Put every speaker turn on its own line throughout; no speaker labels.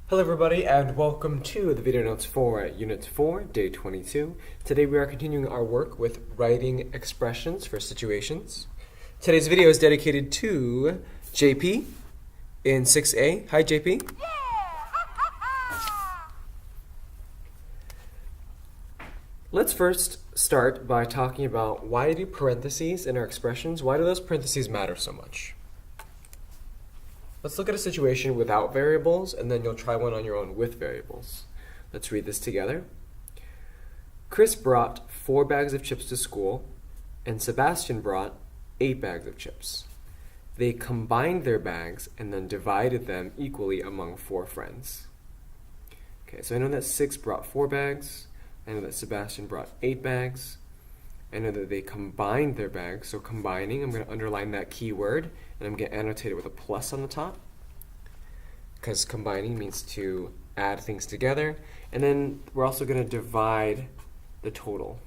Hello everybody and welcome to the video notes for Unit 4, Day 22. Today we are continuing our work with writing expressions for situations. Today's video is dedicated to JP in 6A. Hi JP. Let's first start by talking about why do parentheses in our expressions, why do those parentheses matter so much? Let's look at a situation without variables, and then you'll try one on your own with variables. Let's read this together. Chris brought 4 bags of chips to school, and Sebastian brought 8 bags of chips. They combined their bags and then divided them equally among 4 friends. Okay, so I know that 6 brought 4 bags. I know that Sebastian brought 8 bags. I know that they combined their bags, so combining, I'm going to underline that key word, and I'm going to annotate it with a plus on the top, because combining means to add things together. And then we're also going to divide the total.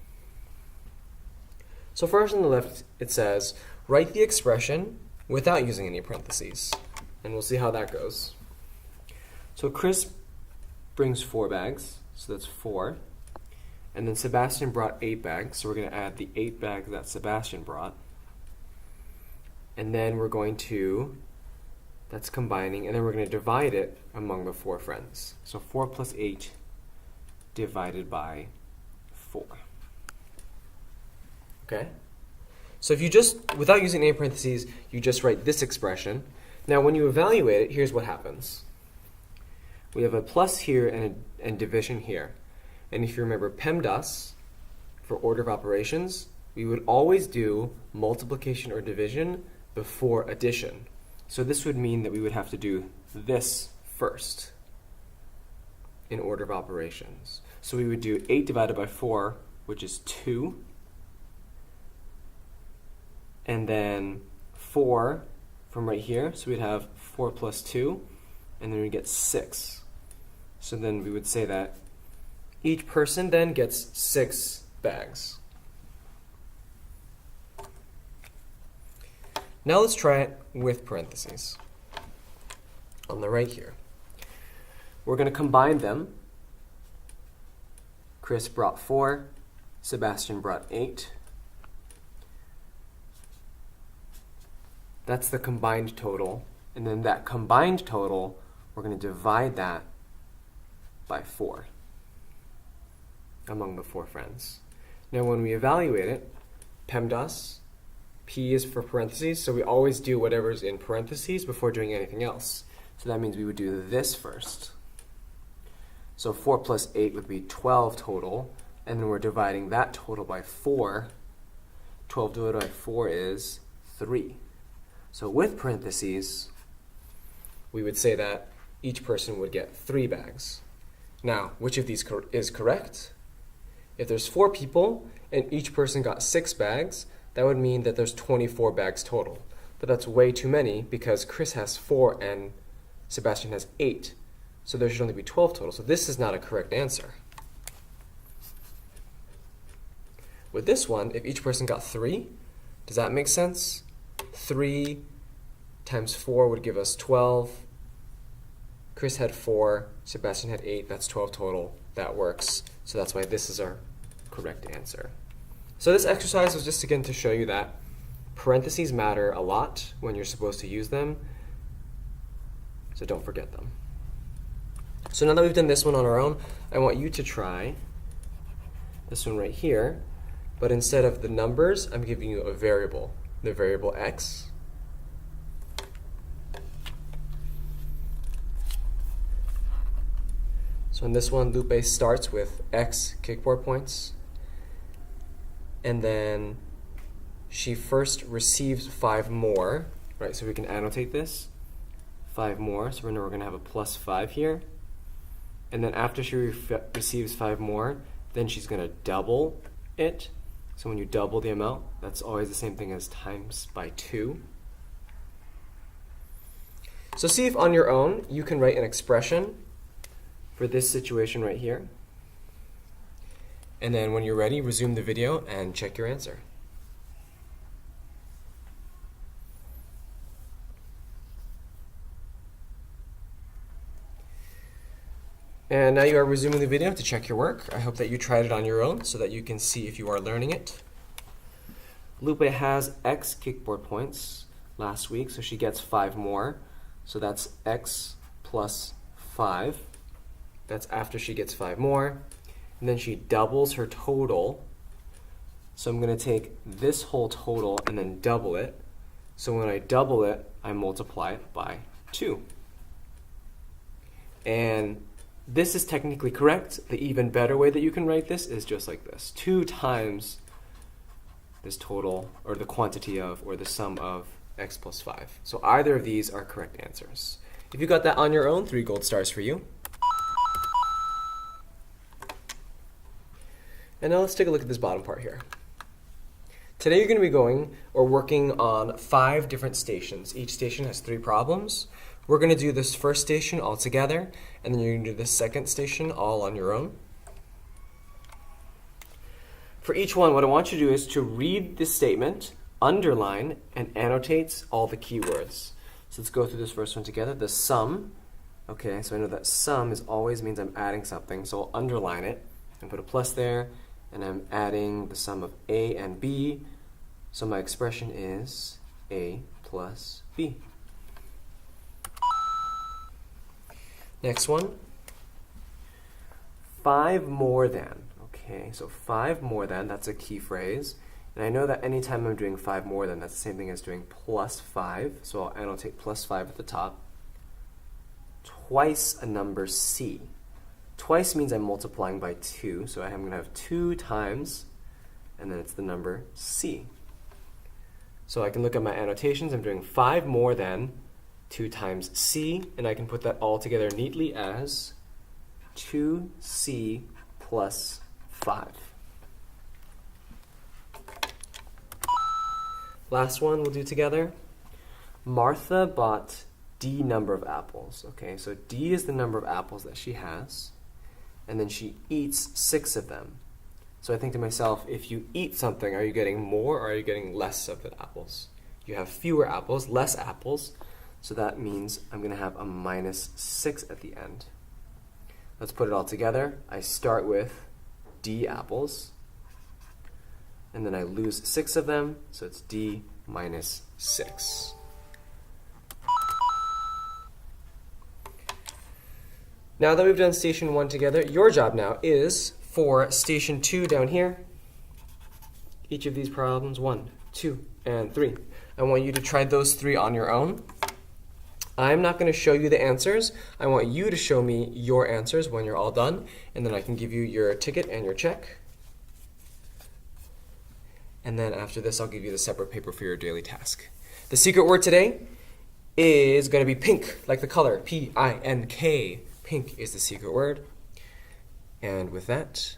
So first on the left, it says, write the expression without using any parentheses, and we'll see how that goes. So Chris brings 4 bags, so that's 4. And then Sebastian brought 8 bags, so we're going to add the 8 bags that Sebastian brought. And then we're going to, that's combining, and then we're going to divide it among the 4 friends. So 4 plus 8 divided by 4. Okay? So if you just, without using any parentheses, you just write this expression. Now when you evaluate it, here's what happens. We have a plus here and division here. And if you remember PEMDAS, for order of operations, we would always do multiplication or division before addition. So this would mean that we would have to do this first in order of operations. So we would do 8 divided by 4, which is 2. And then 4 from right here, so we'd have 4 plus 2, and then we get 6. So then we would say that each person then gets 6 bags. Now let's try it with parentheses. On the right here, we're going to combine them. Chris brought 4, Sebastian brought 8. That's the combined total. And then that combined total, we're going to divide that by 4. Among the 4 friends. Now when we evaluate it, PEMDAS, P is for parentheses, so we always do whatever's in parentheses before doing anything else. So that means we would do this first. So 4 plus 8 would be 12 total, and then we're dividing that total by 4. 12 divided by 4 is 3. So with parentheses, we would say that each person would get 3 bags. Now, which of these is correct? If there's 4 people and each person got 6 bags, that would mean that there's 24 bags total. But that's way too many because Chris has 4 and Sebastian has 8. So there should only be 12 total. So this is not a correct answer. With this one, if each person got 3, does that make sense? 3 times 4 would give us 12. Chris had 4, Sebastian had 8, that's 12 total. That works. So that's why this is our correct answer. So this exercise was just again to show you that parentheses matter a lot when you're supposed to use them. So don't forget them. So now that we've done this one on our own, I want you to try this one right here. But instead of the numbers, I'm giving you a variable, the variable x. So in this one, Lupe starts with X kickboard points, and then she first receives 5 more, right? So we can annotate this, 5 more, so we're going to have a plus 5 here. And then after she receives 5 more, then she's going to double it. So when you double the amount, that's always the same thing as times by 2. So see if on your own you can write an expression for this situation right here. And then when you're ready, resume the video and check your answer. And now you are resuming the video to check your work. I hope that you tried it on your own so that you can see if you are learning it. Lupe has X kickboard points last week, so she gets 5 more. So that's X plus 5. That's after she gets 5 more. And then she doubles her total. So I'm going to take this whole total and then double it. So when I double it, I multiply it by 2. And this is technically correct. The even better way that you can write this is just like this. 2 times this total, or the quantity of, or the sum of x plus 5. So either of these are correct answers. If you got that on your own, 3 gold stars for you. And now let's take a look at this bottom part here. Today you're going to be working on 5 different stations. Each station has 3 problems. We're going to do this first station all together, and then you're going to do the second station all on your own. For each one, what I want you to do is to read this statement, underline, and annotate all the keywords. So let's go through this first one together. The sum, okay, so I know that sum always means I'm adding something, so I'll underline it and put a plus there, and I'm adding the sum of A and B, so my expression is A plus B. Next one, 5 more than. Okay, so 5 more than, that's a key phrase. And I know that anytime I'm doing 5 more than, that's the same thing as doing plus 5. So I'll annotate plus 5 at the top. Twice a number C. Twice means I'm multiplying by 2, so I'm going to have 2 times, and then it's the number C. So I can look at my annotations. I'm doing 5 more than 2 times C, and I can put that all together neatly as 2C plus 5. Last one we'll do together. Martha bought D number of apples. Okay, so D is the number of apples that she has, and then she eats 6 of them. So I think to myself, if you eat something, are you getting more or are you getting less of the apples? You have fewer apples, less apples, so that means I'm going to have a minus 6 at the end. Let's put it all together. I start with D apples, and then I lose 6 of them, so it's D minus 6. Now that we've done station 1 together, your job now is for station 2 down here. Each of these problems, 1, 2, and 3. I want you to try those 3 on your own. I'm not going to show you the answers. I want you to show me your answers when you're all done, and then I can give you your ticket and your check. And then after this, I'll give you the separate paper for your daily task. The secret word today is going to be pink, like the color, P-I-N-K. Pink is the secret word. And with that,